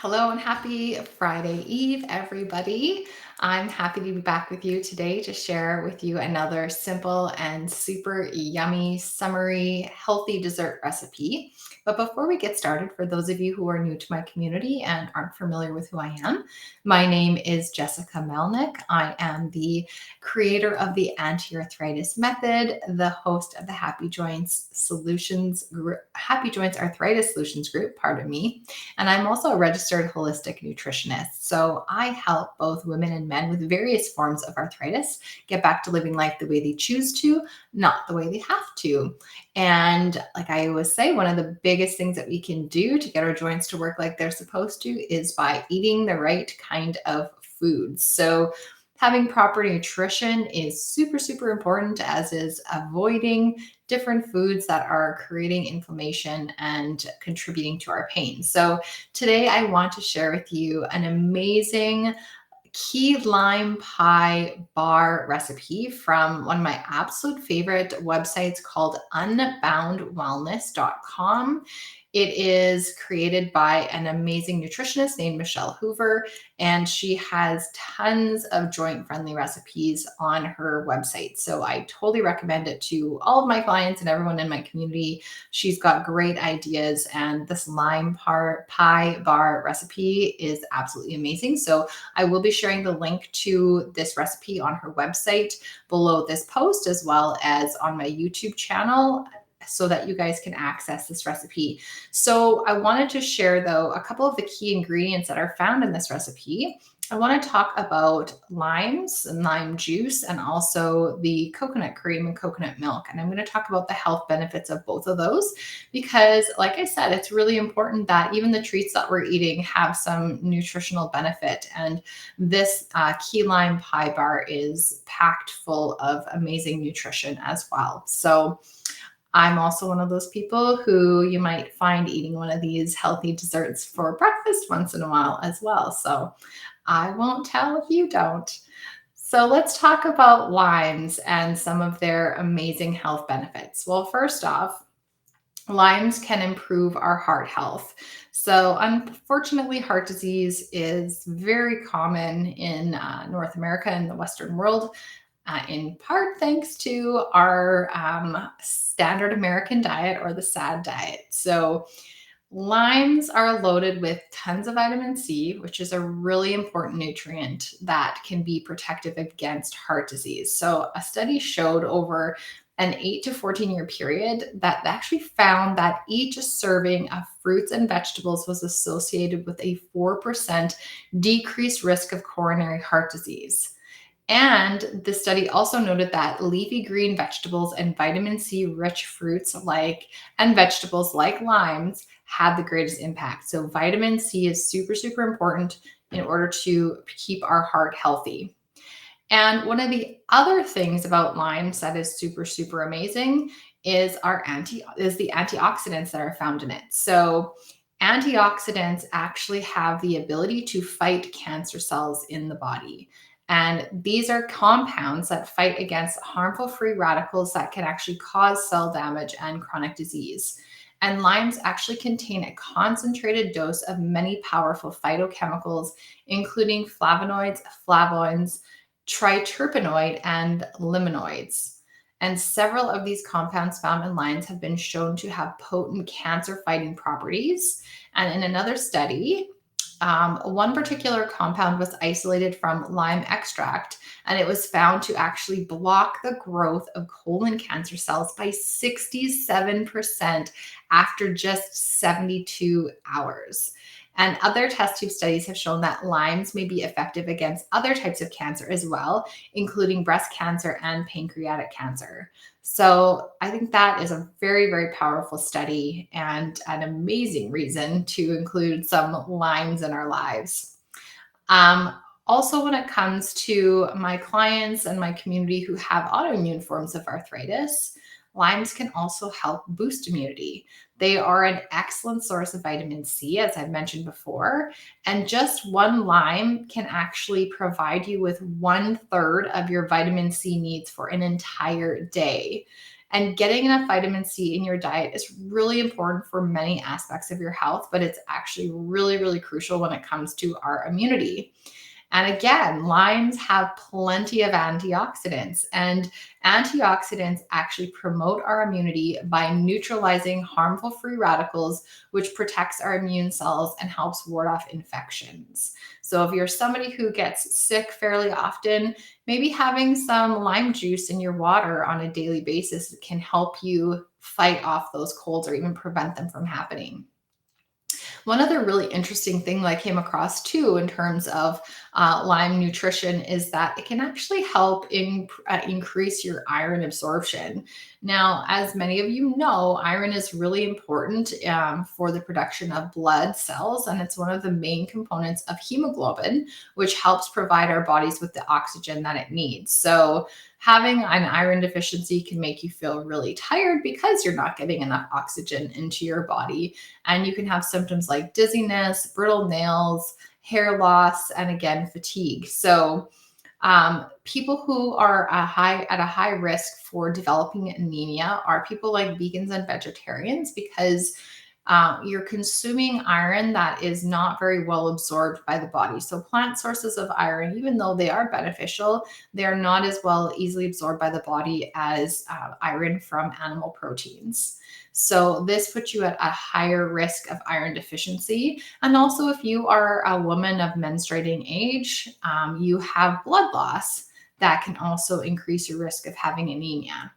Hello and happy Friday Eve, everybody. I'm happy to be back with you today to share with you another simple and super yummy, summery, healthy dessert recipe. But before we get started, for those of you who are new to my community and aren't familiar with who I am, my name is Jessica Melnick. I am the creator of the Anti-Arthritis Method, the host of the Happy Joints Arthritis Solutions group, pardon me, and I'm also a registered holistic nutritionist. So I help both women and men with various forms of arthritis get back to living life the way they choose to, not the way they have to. And like I always say, one of the biggest things that we can do to get our joints to work like they're supposed to is by eating the right kind of foods. So having proper nutrition is super, super important, as is avoiding different foods that are creating inflammation and contributing to our pain. So today I want to share with you an amazing key lime pie bar recipe from one of my absolute favorite websites called unboundwellness.com. It is created by an amazing nutritionist named Michelle Hoover, and she has tons of joint friendly recipes on her website. So I totally recommend it to all of my clients and everyone in my community. She's got great ideas, and this pie bar recipe is absolutely amazing. So I will be sharing the link to this recipe on her website below this post, as well as on my YouTube channel, so that you guys can access this recipe. So I wanted to share, though, a couple of the key ingredients that are found in this recipe. I want to talk about limes and lime juice, and also the coconut cream and coconut milk. And I'm going to talk about the health benefits of both of those because, like I said, it's really important that even the treats that we're eating have some nutritional benefit. And this key lime pie bar is packed full of amazing nutrition as well. So I'm also one of those people who you might find eating one of these healthy desserts for breakfast once in a while as well. So I won't tell if you don't. So let's talk about limes and some of their amazing health benefits. Well, first off, limes can improve our heart health. So, unfortunately, heart disease is very common in North America and the Western world, in part thanks to our standard American diet, or the SAD diet. So, limes are loaded with tons of vitamin C, which is a really important nutrient that can be protective against heart disease. So, a study showed over an 8 to 14-year period that actually found that each serving of fruits and vegetables was associated with a 4% decreased risk of coronary heart disease. And the study also noted that leafy green vegetables and vitamin C rich fruits and vegetables like limes had the greatest impact. So vitamin C is super, super important in order to keep our heart healthy. And one of the other things about limes that is super, super amazing is the antioxidants that are found in it. So antioxidants actually have the ability to fight cancer cells in the body. And these are compounds that fight against harmful free radicals that can actually cause cell damage and chronic disease. And limes actually contain a concentrated dose of many powerful phytochemicals, including flavonoids, flavones, triterpenoid, and limonoids. And several of these compounds found in limes have been shown to have potent cancer fighting properties. And in another study, one particular compound was isolated from lime extract, and it was found to actually block the growth of colon cancer cells by 67% after just 72 hours. And other test tube studies have shown that limes may be effective against other types of cancer as well, including breast cancer and pancreatic cancer. So I think that is a very, very powerful study and an amazing reason to include some limes in our lives. Um, Also, when it comes to my clients and my community who have autoimmune forms of arthritis, limes can also help boost immunity. They are an excellent source of vitamin C, as I've mentioned before, and just one lime can actually provide you with 1/3 of your vitamin C needs for an entire day. And getting enough vitamin C in your diet is really important for many aspects of your health, but it's actually really, really crucial when it comes to our immunity. And again, limes have plenty of antioxidants, and antioxidants actually promote our immunity by neutralizing harmful free radicals, which protects our immune cells and helps ward off infections. So, if you're somebody who gets sick fairly often, maybe having some lime juice in your water on a daily basis can help you fight off those colds or even prevent them from happening. One other really interesting thing that I came across too in terms of Lyme nutrition is that it can actually help increase your iron absorption. Now, as many of you know, iron is really important for the production of blood cells, and it's one of the main components of hemoglobin, which helps provide our bodies with the oxygen that it needs. So, having an iron deficiency can make you feel really tired because you're not getting enough oxygen into your body. And you can have symptoms like dizziness, brittle nails, hair loss, and again, fatigue. So, people who are at a high risk for developing anemia are people like vegans and vegetarians because you're consuming iron that is not very well absorbed by the body. So, plant sources of iron, even though they are beneficial, they are not as well easily absorbed by the body as iron from animal proteins. So, this puts you at a higher risk of iron deficiency. And also, if you are a woman of menstruating age, you have blood loss that can also increase your risk of having anemia.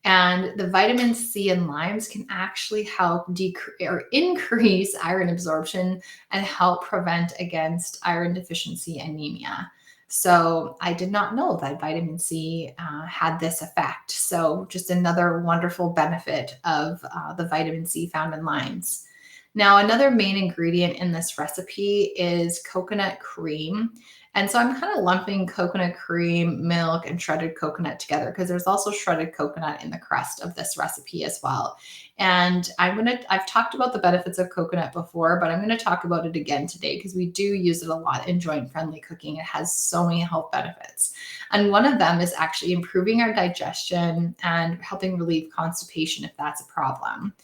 And the vitamin C in limes can actually help decrease or increase iron absorption and help prevent against iron deficiency anemia. So I did not know that vitamin C had this effect. So just another wonderful benefit of the vitamin C found in limes. Now, another main ingredient in this recipe is coconut cream. And so I'm kind of lumping coconut cream, milk, and shredded coconut together because there's also shredded coconut in the crust of this recipe as well. And I've talked about the benefits of coconut before, but I'm going to talk about it again today because we do use it a lot in joint friendly cooking. It has so many health benefits. And one of them is actually improving our digestion and helping relieve constipation if that's a problem,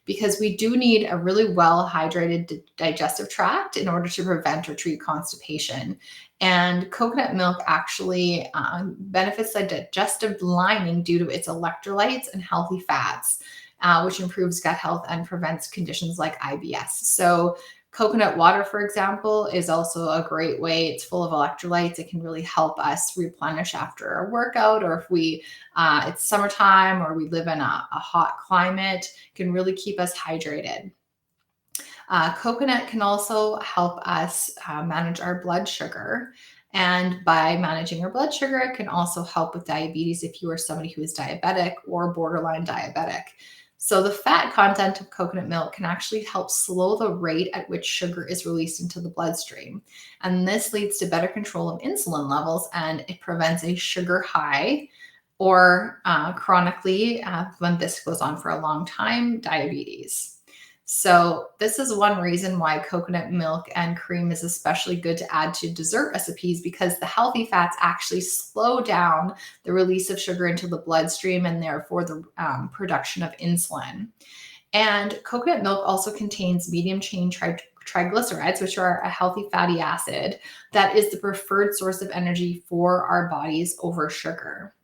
because we do need a really well hydrated digestive tract in order to prevent or treat constipation. And coconut milk actually benefits the digestive lining due to its electrolytes and healthy fats, which improves gut health and prevents conditions like IBS. So, coconut water, for example, is also a great way. It's full of electrolytes. It can really help us replenish after a workout, or if it's summertime or we live in a hot climate, can really keep us hydrated. Coconut can also help us manage our blood sugar. And by managing our blood sugar, it can also help with diabetes if you are somebody who is diabetic or borderline diabetic. So, the fat content of coconut milk can actually help slow the rate at which sugar is released into the bloodstream. And this leads to better control of insulin levels, and it prevents a sugar high or chronically, when this goes on for a long time, diabetes. So, this is one reason why coconut milk and cream is especially good to add to dessert recipes, because the healthy fats actually slow down the release of sugar into the bloodstream and therefore the production of insulin. And coconut milk also contains medium chain triglycerides, which are a healthy fatty acid that is the preferred source of energy for our bodies over sugar.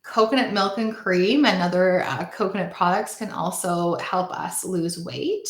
Coconut milk and cream and other coconut products can also help us lose weight.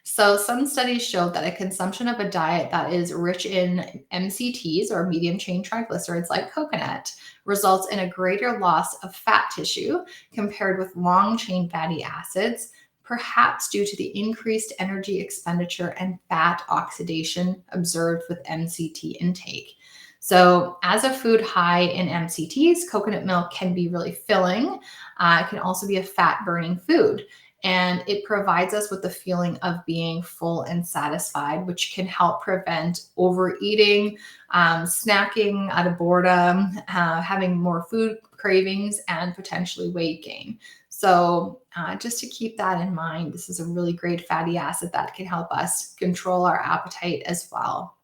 So, some studies show that a consumption of a diet that is rich in MCTs or medium chain triglycerides like coconut results in a greater loss of fat tissue compared with long chain fatty acids, perhaps due to the increased energy expenditure and fat oxidation observed with MCT intake. So, as a food high in MCTs, coconut milk can be really filling. It can also be a fat burning food. And it provides us with the feeling of being full and satisfied, which can help prevent overeating, snacking out of boredom, having more food cravings, and potentially weight gain. So, just to keep that in mind, this is a really great fatty acid that can help us control our appetite as well.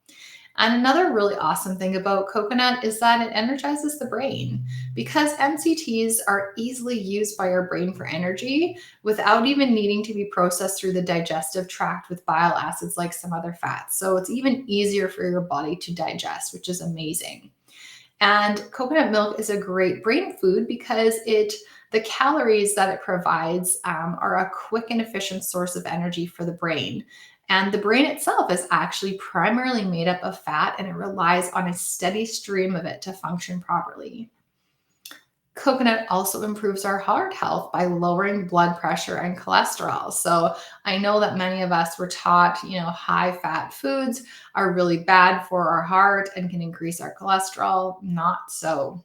And another really awesome thing about coconut is that it energizes the brain because MCTs are easily used by our brain for energy without even needing to be processed through the digestive tract with bile acids like some other fats. So it's even easier for your body to digest, which is amazing. And coconut milk is a great brain food because the calories that it provides are a quick and efficient source of energy for the brain. And the brain itself is actually primarily made up of fat and it relies on a steady stream of it to function properly. Coconut also improves our heart health by lowering blood pressure and cholesterol. So I know that many of us were taught, high fat foods are really bad for our heart and can increase our cholesterol. Not so.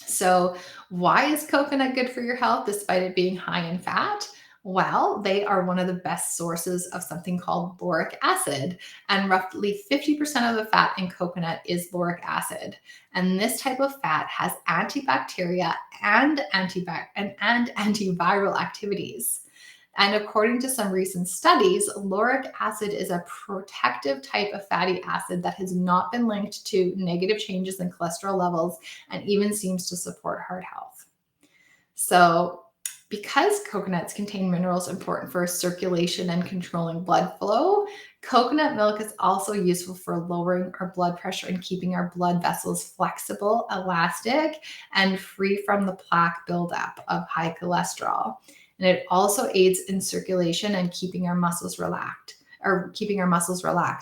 So, why is coconut good for your health despite it being high in fat? Well, they are one of the best sources of something called lauric acid. And roughly 50% of the fat in coconut is lauric acid. And this type of fat has antibacteria and antiviral activities. And according to some recent studies, lauric acid is a protective type of fatty acid that has not been linked to negative changes in cholesterol levels and even seems to support heart health. So, because coconuts contain minerals important for circulation and controlling blood flow, coconut milk is also useful for lowering our blood pressure and keeping our blood vessels flexible, elastic, and free from the plaque buildup of high cholesterol. And it also aids in circulation and keeping our muscles relaxed.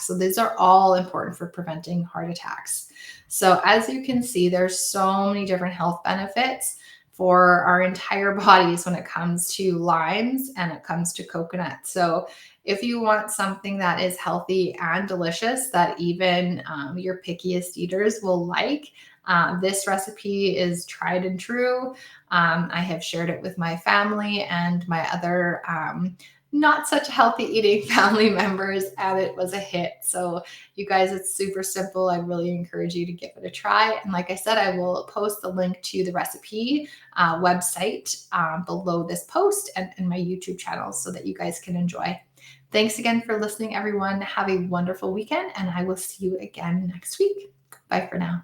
So these are all important for preventing heart attacks. So as you can see, there's so many different health benefits for our entire bodies when it comes to limes and it comes to coconut. So if you want something that is healthy and delicious that even your pickiest eaters will like, this recipe is tried and true. I have shared it with my family and my other not such healthy eating family members, and it was a hit. So, you guys, it's super simple. I really encourage you to give it a try. And like I said, I will post the link to the recipe website below this post and my YouTube channel so that you guys can enjoy. Thanks again for listening, everyone. Have a wonderful weekend, and I will see you again next week. Bye for now.